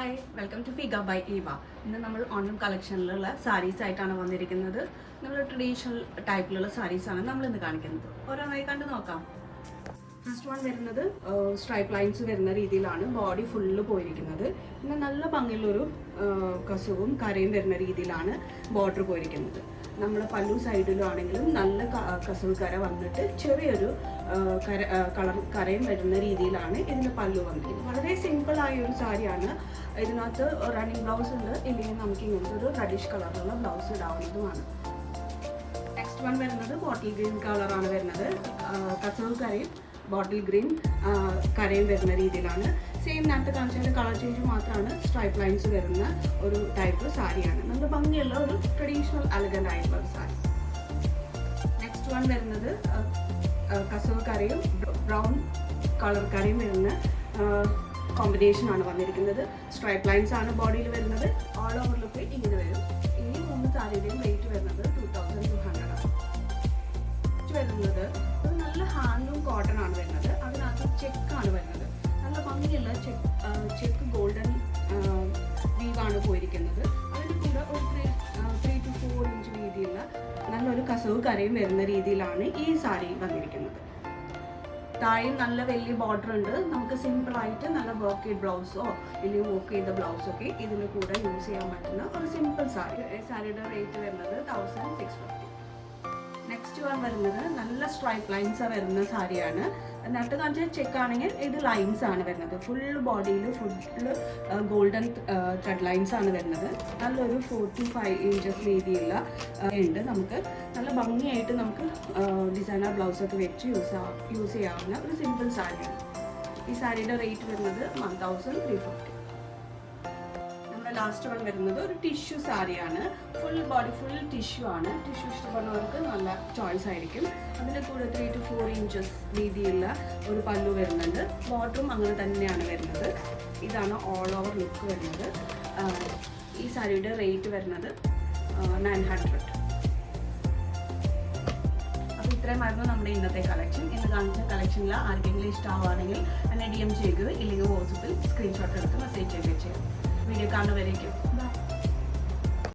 Hi welcome to ഫിഗ by Eva. ഇന്ന് നമ്മൾ ഓണം കളക്ഷനിലുള്ള സാരീസ് ആയിട്ടാണ് വന്നിരിക്കുന്നത്. നമ്മൾ ട്രഡീഷണൽ ടൈപ്പിലുള്ള സാരീസാണ് നമ്മളിന്ന് കാണിക്കുന്നത്. ഓരോന്നായി കണ്ടു നോക്കാം. ഫസ്റ്റ് വൺ വരുന്നത് സ്ട്രൈപ്പ് ലൈൻസ് വരുന്ന രീതിയിലാണ് ബോഡി ഫുള്ള് പോയിരിക്കുന്നത്. പിന്നെ നല്ല ഭംഗിയുള്ളൊരു കസവും കരയും വരുന്ന രീതിയിലാണ് ബോർഡർ പോയിരിക്കുന്നത്. നമ്മുടെ പല്ലു സൈഡിലും ആണെങ്കിലും നല്ല കസവ് കര വന്നിട്ട് ചെറിയൊരു കരയും വരുന്ന രീതിയിലാണ് ഇതിന് പല്ലു വന്നിരിക്കുന്നത്. വളരെ സിമ്പിൾ ആയ ഒരു സാരിയാണ്. ഇതിനകത്ത് റണ്ണിങ് ബ്ലൗസ് ഉണ്ട്, ഇല്ലെങ്കിൽ നമുക്ക് ഇങ്ങനത്തെ ഒരു റെഡിഷ് കളറിലുള്ള ബ്ലൗസ് ഇടാവുന്നതുമാണ്. നെക്സ്റ്റ് വൺ വരുന്നത് ബോട്ടിൽ ഗ്രീൻ കളറാണ് വരുന്നത്. കസവ് കരയും ബോട്ടിൽ ഗ്രീൻ കരയും വരുന്ന രീതിയിലാണ്. സെയിം നേരത്തെ കാണിച്ചതിൻ്റെ കളർ ചേഞ്ച് മാത്രമാണ് സ്ട്രൈപ്പ് ലൈൻസ് വരുന്ന ഒരു ടൈപ്പ് സാരിയാണ്. നല്ല ഭംഗിയുള്ള ഒരു ട്രഡീഷണൽ എലഗൻ്റ് ആയിട്ടുള്ള ഒരു സാരി. നെക്സ്റ്റ് വൺ വരുന്നത് കസവ് കരയും ബ്രൗൺ കളർ കരയും വരുന്ന കോമ്പിനേഷൻ ആണ് വന്നിരിക്കുന്നത്. സ്ട്രൈപ്പ് ലൈൻസ് ആണ് ബോഡിയിൽ വരുന്നത്. ഓൾ ഓവർ ലുക്ക് ഇങ്ങനെ വരും. ഈ മൂന്ന് സാരിയുടെയും റേറ്റ് വരുന്നത് 2200 ആണ്. വരുന്നത് ഒരു നല്ല ഹാൻഡ്ലൂം കോട്ടൺ ആണ് വരുന്നത്. അതിനകത്ത് ചെക്കാണ് വരുന്നത്. നല്ല ഭംഗിയുള്ള ചെക്ക് ഗോൾഡൻ വീവാണ് പോയിരിക്കുന്നത്. അതിന് കൂടെ ഒരു 3 to 4 ഇഞ്ച് വീതിയുള്ള നല്ലൊരു കസവ് കരയും വരുന്ന രീതിയിലാണ് ഈ സാരി വന്നിരിക്കുന്നത്. താഴെയും നല്ല വലിയ ബോർഡർ ഉണ്ട്. നമുക്ക് സിമ്പിളായിട്ട് നല്ല വർക്ക് ചെയ്ത ബ്ലൗസോ ഇല്ലെങ്കിൽ വർക്ക് ചെയ്ത ബ്ലൗസൊക്കെ ഇതിന് കൂടെ യൂസ് ചെയ്യാൻ പറ്റുന്ന ഒരു സിമ്പിൾ സാരി. ഈ സാരിയുടെ റേറ്റ് വരുന്നത് 1650. നെക്സ്റ്റ് വൺ വരുന്നത് നല്ല സ്ട്രൈപ്പ് ലൈൻസ് വരുന്ന സാരിയാണ്. നേരത്തെ കാണിച്ച ചെക്ക് ആണെങ്കിൽ ഇത് ലൈൻസ് ആണ് വരുന്നത്. ഫുൾ ബോഡിയിൽ ഫുള്ള് ഗോൾഡൻ ത്രെഡ് ലൈൻസ് ആണ് വരുന്നത്. നല്ലൊരു 4 to 5 ഇഞ്ചസ് വീതിയുള്ള ഉണ്ട്. നമുക്ക് നല്ല ഭംഗിയായിട്ട് നമുക്ക് ഡിസൈനർ ബ്ലൗസൊക്കെ വെച്ച് യൂസ് ചെയ്യാവുന്ന ഒരു സിമ്പിൾ സാരിയാണ്. ഈ സാരിയുടെ റേറ്റ് വരുന്നത് 1350. ലാസ്റ്റ് വൺ വരുന്നത് ഒരു ടിഷ്യൂ സാരിയാണ്. ഫുൾ ബോഡി ഫുൾ ടിഷ്യൂ ആണ്. ടിഷ്യൂ ഇഷ്ടപ്പെടുന്നവർക്ക് നല്ല ചോയ്സ് ആയിരിക്കും. അതിൻ്റെ കൂടെ 3 to 4 ഇഞ്ചസ് വീതിയുള്ള ഒരു പല്ലു വരുന്നുണ്ട്. ബോർഡറും അങ്ങനെ തന്നെയാണ് വരുന്നത്. ഇതാണ് ഓൾ ഓവർ ലുക്ക് വരുന്നത്. ഈ സാരിയുടെ റേറ്റ് വരുന്നത് 900. അപ്പോൾ ഇത്രയുമായിരുന്നു നമ്മുടെ ഇന്നത്തെ കളക്ഷൻ. ഇന്ന് കാണിച്ച കളക്ഷനിൽ ആർക്കെങ്കിലും ഇഷ്ടമാവുകയാണെങ്കിൽ എന്നെ DM ചെയ്യുക, ഇല്ലെങ്കിൽ വാട്സപ്പിൽ സ്ക്രീൻഷോട്ട് എടുത്ത് മെസ്സേജ് ചെയ്യുകയും ചെയ്യാം. വീഡിയോ കാണുന്നവരേക്കും ബൈ.